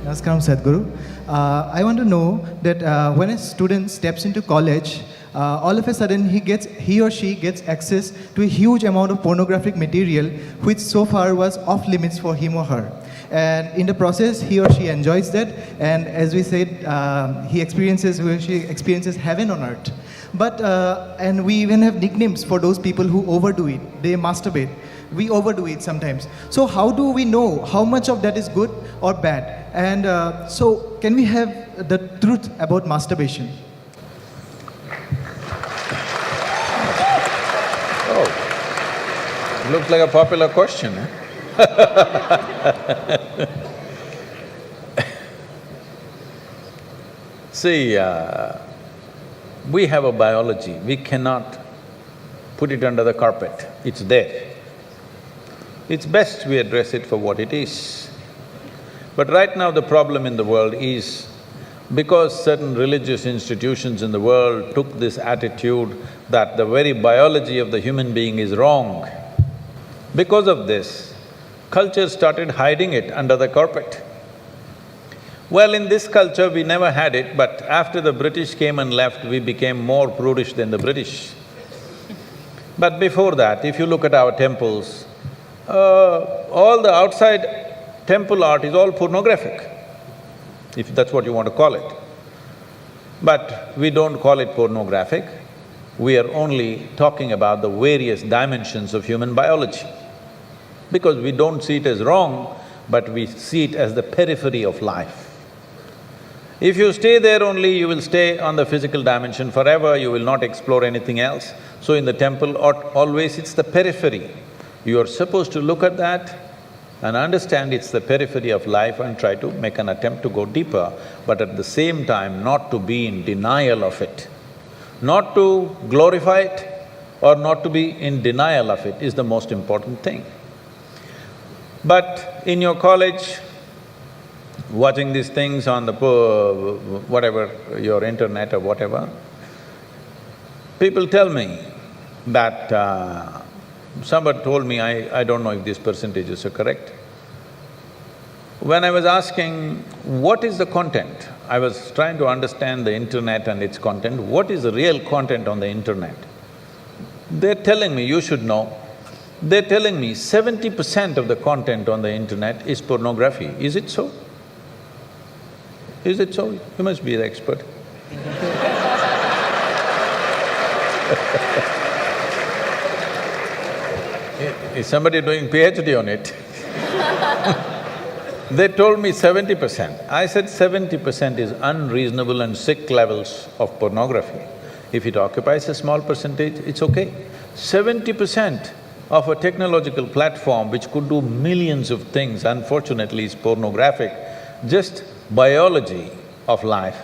Namaskaram, Sadhguru. I want to know that when a student steps into college, all of a sudden he or she gets access to a huge amount of pornographic material, which so far was off limits for him or her. And in the process, he or she enjoys that, and as we said, he or she experiences heaven on earth. But and we even have nicknames for those people who overdo it. They masturbate. We overdo it sometimes. So how do we know how much of that is good or bad? And so can we have the truth about masturbation? Oh, looks like a popular question, eh? See, we have a biology. We cannot put it under the carpet. It's there. It's best we address it for what it is. But right now the problem in the world is because certain religious institutions in the world took this attitude that the very biology of the human being is wrong, because of this, culture started hiding it under the carpet. Well, in this culture we never had it, but after the British came and left, we became more prudish than the British. But before that, if you look at our temples, all the outside temple art is all pornographic, if that's what you want to call it. But we don't call it pornographic, we are only talking about the various dimensions of human biology. Because we don't see it as wrong, but we see it as the periphery of life. If you stay there only, you will stay on the physical dimension forever, you will not explore anything else. So in the temple, always it's the periphery. You are supposed to look at that and understand it's the periphery of life and try to make an attempt to go deeper, but at the same time not to be in denial of it. Not to glorify it or not to be in denial of it is the most important thing. But in your college, watching these things on the whatever, your internet or whatever, people tell me that somebody told me, I don't know if these percentages are correct. When I was asking, what is the content? I was trying to understand the internet and its content. What is the real content on the internet? They're telling me, you should know, they're telling me 70% of the content on the internet is pornography. Is it so? Is it so? You must be the expert. Is somebody doing PhD on it? They told me 70%. I said 70% is unreasonable and sick levels of pornography. If it occupies a small percentage, it's okay. 70% of a technological platform which could do millions of things, unfortunately is pornographic. Just biology of life.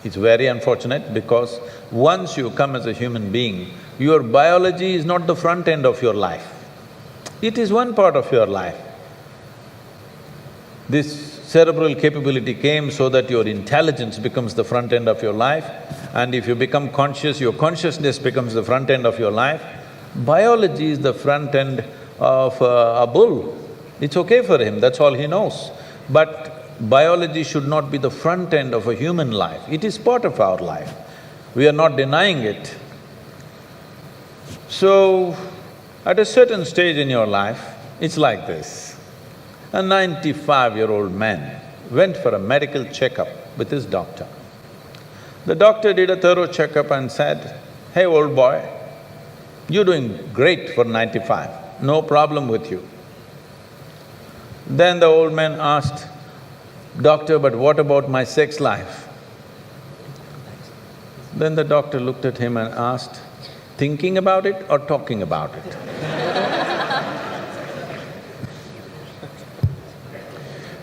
It's very unfortunate because once you come as a human being, your biology is not the front end of your life. It is one part of your life. This cerebral capability came so that your intelligence becomes the front end of your life, and if you become conscious, your consciousness becomes the front end of your life. Biology is the front end of a bull. It's okay for him, that's all he knows. But biology should not be the front end of a human life. It is part of our life. We are not denying it. So, at a certain stage in your life, it's like this. A 95-year-old man went for a medical checkup with his doctor. The doctor did a thorough checkup and said, "Hey, old boy, you're doing great for 95, no problem with you." Then the old man asked, "Doctor, but what about my sex life?" Then the doctor looked at him and asked, "Thinking about it or talking about it?"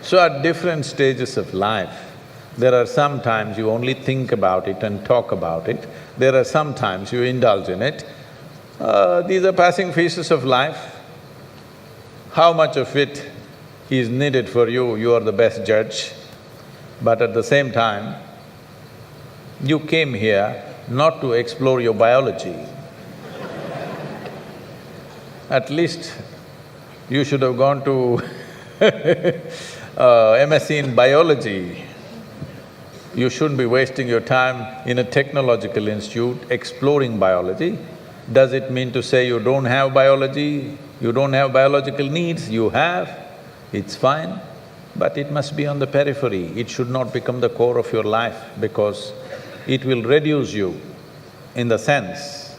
So at different stages of life, there are some times you only think about it and talk about it, there are some times you indulge in it. These are passing phases of life. How much of it is needed for you, you are the best judge. But at the same time, you came here not to explore your biology. At least you should have gone to MSc in biology. You shouldn't be wasting your time in a technological institute exploring biology. Does it mean to say you don't have biology, you don't have biological needs? You have, it's fine, but it must be on the periphery. It should not become the core of your life because it will reduce you in the sense.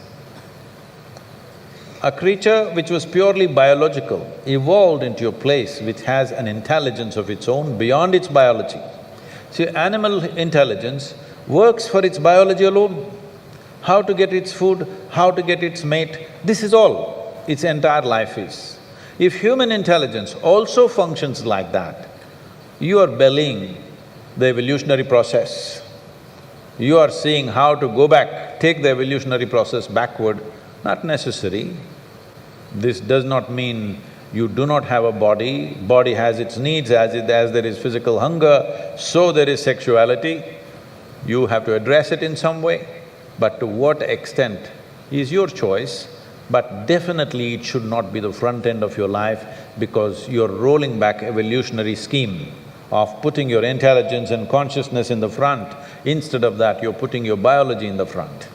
A creature which was purely biological evolved into a place which has an intelligence of its own beyond its biology. See, animal intelligence works for its biology alone. How to get its food, how to get its mate, this is all its entire life is. If human intelligence also functions like that, you are bellying the evolutionary process. You are seeing how to go back, take the evolutionary process backward, not necessary. This does not mean you do not have a body, body has its needs, as there is physical hunger, so there is sexuality. You have to address it in some way, but to what extent is your choice, but definitely it should not be the front end of your life because you're rolling back evolutionary scheme of putting your intelligence and consciousness in the front. Instead of that, you're putting your biology in the front.